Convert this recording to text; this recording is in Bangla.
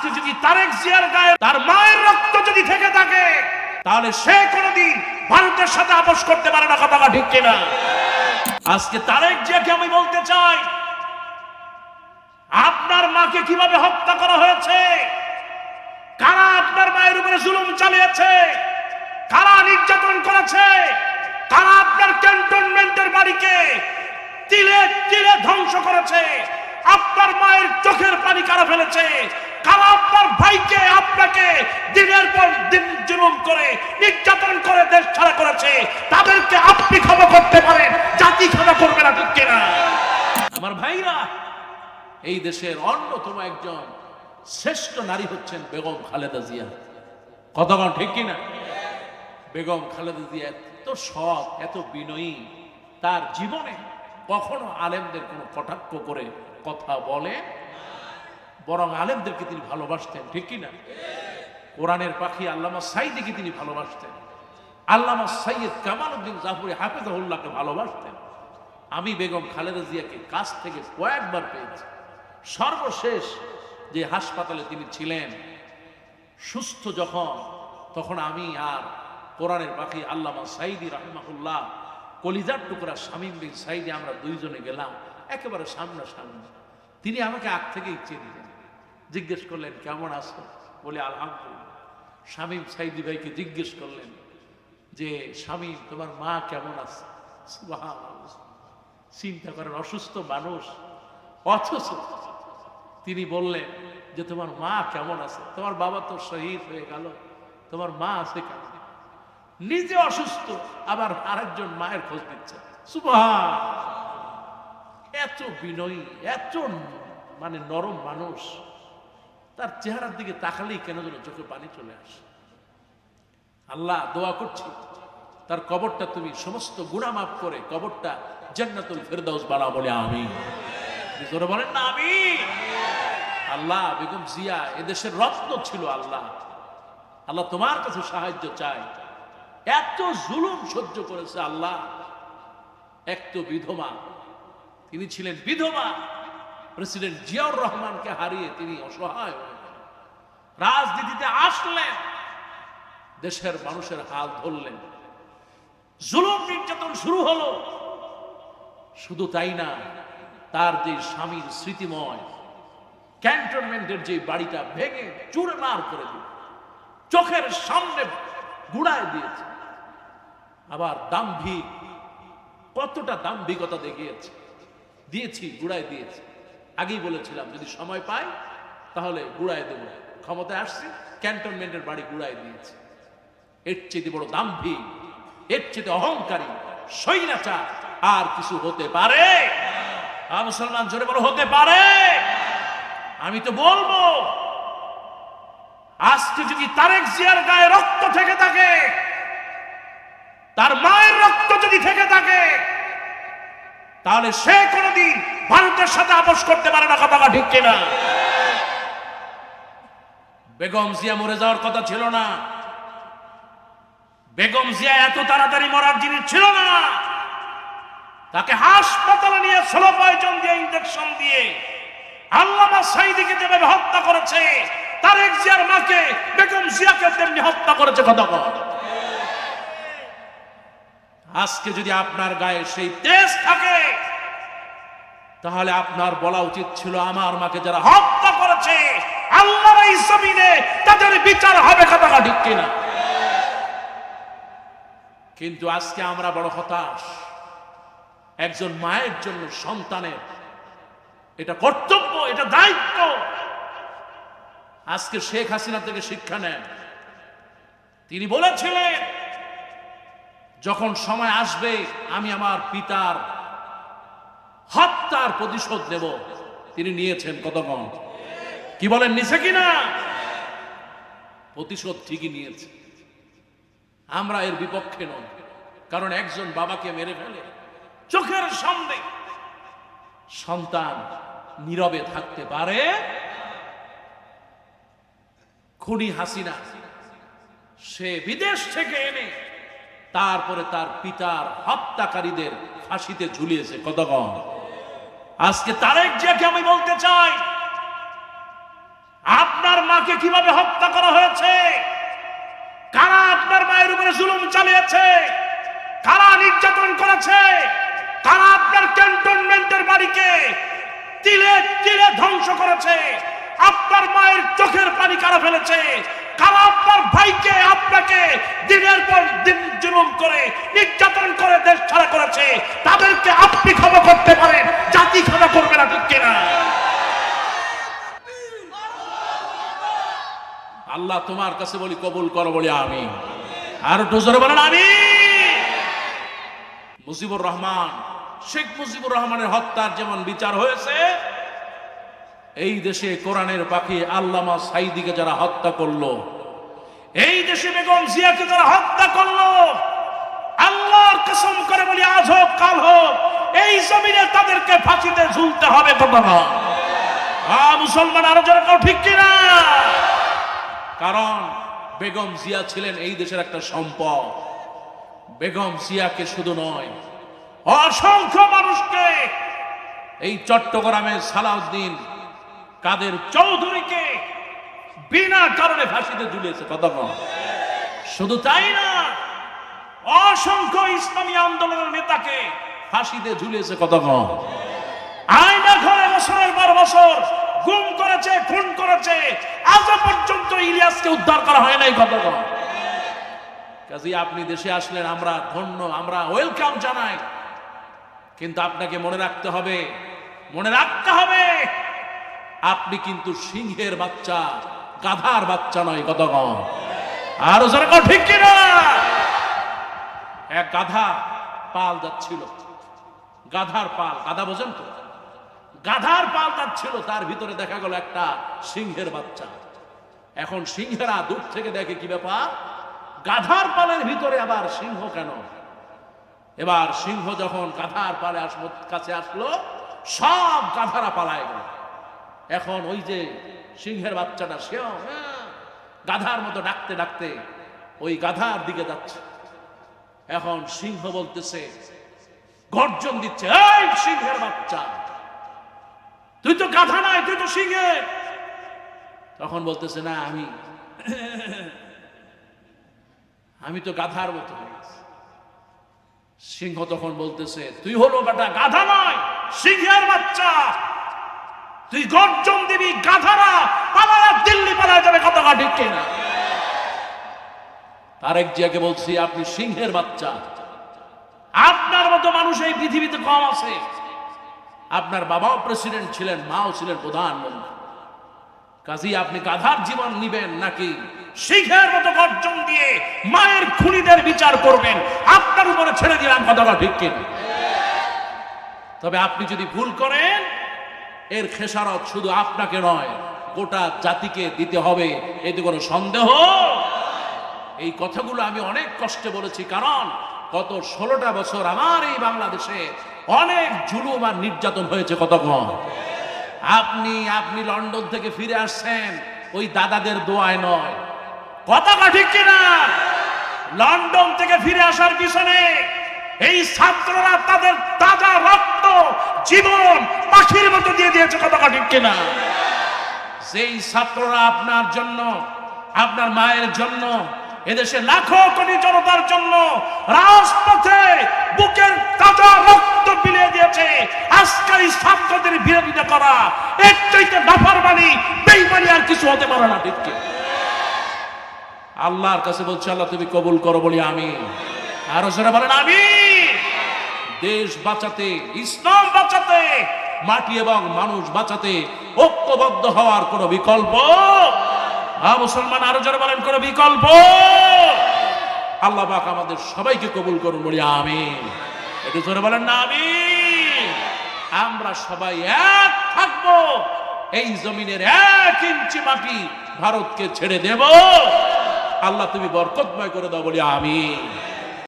আজকে যদি তারেক জিয়ার গায়ে তার মায়ের রক্ত যদি থেকে থাকে, তাহলে সে কোনোদিন ভারতের সাথে আপোষ করতে পারে না। কথাটা ঠিক কিনা? আজকে তারেক জিয়াকে আমি বলতে চাই, আপনার মাকে কিভাবে হত্যা করা হয়েছে, কারা আপনার মায়ের উপরে জুলুম চালিয়েছে, কারা নির্যাতন করেছে, কারা আপনার ক্যান্টনমেন্টের বাড়িকে তিলে তিলে ধ্বংস করেছে, আপনার মায়ের চোখের পানি কারা ফেলেছে, কারা আপনার ভাইকে আপনাকে দিনের পর দিন জুলুম করে নির্যাতন করে দেশ ছাড়া করেছে, তাদেরকে আপনি ক্ষমা করতে পারেন, জাতি ক্ষমা করবে না। ঠিক কিনা? আমার ভাইরা, এই দেশের অন্যতম একজন শ্রেষ্ঠ নারী হচ্ছেন বেগম খালেদা জিয়া। কতক্ষণ ঠিক কিনা? বেগম খালেদা জিয়া এত সৎ, এত বিনয়ী, তার জীবনে কখনো আলেমদের কোনো কটাক্ষ করে কথা বলে, বরং আলেমদেরকে তিনি ভালোবাসতেন। ঠিক কিনা? কোরআনের পাখি আল্লামা সাইদিকে তিনি ভালোবাসতেন, আল্লামা সৈয়দ কামাল উদ্দিন জাফরি হাফেজাহুল্লাহকে ভালোবাসতেন। আমি বেগম খালেদা জিয়াকে কাছ থেকে কয়েকবার পেয়েছি। সর্বশেষ যে হাসপাতালে তিনি ছিলেন সুস্থ যখন, তখন আমি আর কোরআনের পাখি আল্লামা সাইদি রাহিমাহুল্লাহ, কলিজার টুকরা শামীম বিন সাইদি, আমরা দুইজনে গেলাম একেবারে সামনাসামনি। তিনি আমাকে আগ থেকেই চিনলেন, জিজ্ঞেস করলেন কেমন আছো, বলে আলহামদুলিল্লাহ। শামীম সাইদি ভাইকে জিজ্ঞেস করলেন যে শামীম, তোমার মা কেমন আছে? সুবহানাল্লাহ। চিন্তা করেন, অসুস্থ মানুষ, অথচ তিনি বললেন যে তোমার মা কেমন আছে? তোমার বাবা তো শহীদ হয়ে গেল, তোমার মা আছে কেমন? নিজে অসুস্থ, আবার আরেকজন মায়ের খোঁজ নিচ্ছে। সুবহানাল্লাহ। এত বিনয়ী, এত মানে নরম মানুষ, তার চেহারার দিকে তাকালেই কেন যেন চোখে পানি চলে আসে। আল্লাহ, দোয়া করছি তার কবরটা তুমি সমস্ত গুনাহ মাফ করে কবরটা জান্নাতুল ফেরদাউস বানাও, বলে আমিন। জোরে বলেন না আমিন। আল্লাহ, বেগম জিয়া এদেশের রত্ন ছিল। আল্লাহ, আল্লাহ তোমার কাছে সাহায্য চাই। এত জুলুম সহ্য করেছে আল্লাহ। এক তো বিধবা, তিনি ছিলেন বিধবা। প্রেসিডেন্ট জিয়াউর রহমানকে হারিয়ে তিনি অসহায় হয়ে গেলেন। রাজনীতিতে আসলেন, দেশের মানুষের হাল ধরলেন, জুলুম নির্যাতন শুরু হলো। শুধু তাই না, তার যে স্বামীর স্মৃতিময় ক্যান্টনমেন্টের যে বাড়িটা ভেঙে চুরমার করে দিল, চোখের সামনে গুড়ায় দিয়েছে। আবার দাম্ভিক, কতটা দাম্ভিকতা দেখিয়েছে, দিয়েছি, গুড়ায় দিয়েছি। আগেই বলেছিলাম যদি সময় পাই তাহলে গুড়ায় দেব। ক্ষমতায় আসছে, ক্যান্টনমেন্টের বাড়ি গুড়ায় দিয়েছে। এর চেয়ে বড় দাম্ভিক, এর চেয়ে অহংকারী স্বৈরাচার আর কিছু হতে পারে? মুসলমান জোরে বলো, হতে পারে? আমি তো বলবো, আজকে যদি তারেক জিয়ার গায়ে রক্ত থেকে থাকে, তার মায়ের রক্ত যদি থেকে থাকে, তাহলে সে কোনোদিন ভারতের সাথে আপোষ করতে পারে না। কথাটা ঠিক কিনা? বেগম জিয়া মরে যাওয়ার কথা ছিল না। বেগম জিয়া এত তাড়াতাড়ি মরার জিনিস ছিল না। তাকে হাসপাতালে নিয়ে স্লো পয়জন দিয়ে, ইনজেকশন দিয়ে আল্লামা সাইদিকে যেভাবে হত্যা করেছে, তারেক জিয়ার মাকে বেগম জিয়াকে তেমনি হত্যা করেছে। কথা বল। আজকে যদি আপনার গায়ে সেই তেজ থাকে, তাহলে আপনার বলা উচিত ছিল আমার মাকে যারা হত্যা করেছে আল্লাহর এই জমিনে তাদের বিচার হবে। কথাটা ঠিক কিনা? কিন্তু আজকে আমরা বড় হতাশ। একজন মায়ের জন্য সন্তানের এটা কর্তব্য, এটা দায়িত্ব। আজকে শেখ হাসিনা থেকে শিক্ষা নেন। তিনি বলেছিলেন যখন সময় আসবে আমি আমার পিতার হত্যার প্রতিশোধ নেব। তিনি নিয়েছেন। কতক্ষণ কি বলেন, নিছে কিনা? প্রতিশোধ ঠিকই নিয়েছে। আমরা এর বিপক্ষে নই, কারণ একজন বাবাকে মেরে ফেলে চোখের সামনে সন্তান নীরবে থাকতে পারে? খুনি হাসিনা সে বিদেশ থেকে এনে তারপরে তার পিতার হত্যাকারীদের ফাঁসিতে ঝুলিয়েছে। কতক্ষণ? আজকে তারেক জিয়াকে আমি বলতে চাই, আপনার মা মাকে কিভাবে হত্যা করা হয়েছে, কারা আপনার মায়ের উপরে জুলুম চালিয়েছে, কারা নির্যাতন করেছে, কারা আপনার ক্যান্টনমেন্টের বাড়িকে তিলে তিলে ধ্বংস করেছে, আপনার মায়ের চোখের পানি কারা ফেলেছে, কারা আপনার ভাইকে আপনাকে দিনের পর দিন জুলুম করে নির্যাতন করে দেশ ছাড়া করেছে, তাদেরকে আপনি ক্ষমা করতে পারেন, জাতি ক্ষমা করবে না, ঠিক কিনা? আল্লাহ তোমার কাছে বলি কবুল করো, বলি আমি। আর একটু জোরে বলেন আমি। মুজিবুর রহমান, শেখ মুজিবুর রহমানের হত্যার যেমন বিচার হয়েছে, এই দেশে কোরআনের পাখি আল্লামা সাঈদীকে যারা হত্যা করলো, এই দেশে বেগম জিয়াকে যারা হত্যা করলো, আল্লাহর কসম করে বলি আজ হোক কাল হোক এই জমিনে তাদেরকে ফাঁসিতে ঝুলতে হবে। কথা না মুসলমান, আরো যারা কেউ ঠিক কিনা? কারণ বেগম জিয়া ছিলেন এই দেশের একটা সম্পদ। বেগম জিয়াকে শুধু নয়, অসংখ্য মানুষকে, এই চট্টগ্রামের সালাউদ্দিন কাদের চৌধুরীকে বিনা কারণে ফাঁসিতে ঝুলিয়েছে। কথা কম। শুধু তাই না, অসংখ্য ইসলামী আন্দোলনের নেতাকে ফাঁসিতে ঝুলিয়েছে। কথা কম। আয়না ঘরে বছরের পর বছর গুম করেছে, খুন করেছে, আজ পর্যন্ত ইলিয়াসকে উদ্ধার করা হয় নাই। কথা কম। কাজে আপনি দেশে আসলেন, আমরা ধন্য, আমরা ওয়েলকাম জানাই, কিন্তু আপনাকে মনে রাখতে হবে, মনে রাখতে হবে আপনি কিন্তু সিংহের বাচ্চা, গাধার বাচ্চা নয়। কত কম। আর যারা ঠিক কিনা? এক গাধা পাল যাচ্ছিল, গাধার পাল, গাধা বোঝেন তো, গাধার পাল যাচ্ছিল, তার ভিতরে দেখা গেল একটা সিংহের বাচ্চা। এখন সিংহেরা দূর থেকে দেখে কি ব্যাপার, গাধার পালের ভিতরে আবার সিংহ কেন? এবার সিংহ যখন গাধার পালে কাছে আসলো, সব গাধারা পালায় গেল। এখন ওই যে সিংহের বাচ্চাটা, সেও গাধার মতো ডাকতে ডাকতে ওই গাধার দিকে যাচ্ছে। এখন সিংহ বলতেছে, গর্জন দিচ্ছে, এই সিংহের বাচ্চা, তুই তো গাধা নাই, তুই তো সিংহের। তখন বলতেছে, না আমি তো গাধার মতো হয়ে গেছি। সিংহ তখন বলতেছে, তুই হলো বেটা গাধা নয়, সিংহের বাচ্চা, তুই গর্জন দিবি, গাধারা পালায়া দিল্লি পালায় যাবে। কথা ঠিক কিনা? তারেক জিয়াকে বলছি, আপনি সিংহের বাচ্চা, আপনার মতো মানুষ এই পৃথিবীতে কম আছে। আপনার বাবাও প্রেসিডেন্ট ছিলেন, মাও ছিলেন প্রধানমন্ত্রী, কাজী আপনি গাধার জীবন নিবেন নাকি সিংহের মতো গর্জন দিয়ে মায়ের খুনিদের বিচার করবেন? আপনার উপরে ছেড়ে দিলাম। কথাটা ঠিক কিনা? তবে আপনি যদি ভুল করেন, এর খেসারত শুধু আপনাকে নয়, গোটা জাতিকে দিতে হবে, এতে কোনো সন্দেহ। এই কথাগুলো আমি অনেক কষ্টে বলেছি, কারণ গত 16টা বছর আমার এই বাংলাদেশে অনেক জুলুম আর নির্যাতন হয়েছে। কত কম। আপনি লন্ডন থেকে ফিরে আসছেন ওই দাদাদের দোয়ায় নয়। কথাটা ঠিক কিনা? লন্ডন থেকে ফিরে আসার পিছনে এই ছাত্ররা তাদের তাজা রক্ত, জীবন পাখির মতো দিয়ে দিয়েছে। কথাটা ঠিক কিনা? সেই ছাত্ররা আপনার জন্য, আপনার মায়ের জন্য, এদেশে লাখো কোটি জনতার জন্য রাজপথে বুকের তাজা রক্ত বিলিয়ে দিয়েছে। আজকে এই ছাত্রদের বিরোধিতা করা, এর চাইতে নাফরমানি, বেঈমানি আর কিছু হতে পারে না। ঠিক কি? আল্লাহর কাছে বলছি, আল্লাহ তুমি কবুল করো, বলি আমি। আরো যারা বলেন আমি। দেশ বাঁচাতে, ইসলাম বাঁচাতে, মাটি এবং মানুষ বাঁচাতে ঐক্যবদ্ধ হওয়ার কোন বিকল্প মুসলমান, আরো যারা বলেন কোন বিকল্প? আল্লাহ পাক আমাদের সবাইকে কবুল করুন, বলি আমিন। একটু জোরে বলেন না আমিন। আমরা সবাই এক থাকবো, এই জমিনের 1 ইঞ্চি মাটি ভারতকে ছেড়ে দেব। আল্লাহ তুমি বরকতময় করে দাও, বলি আমিন।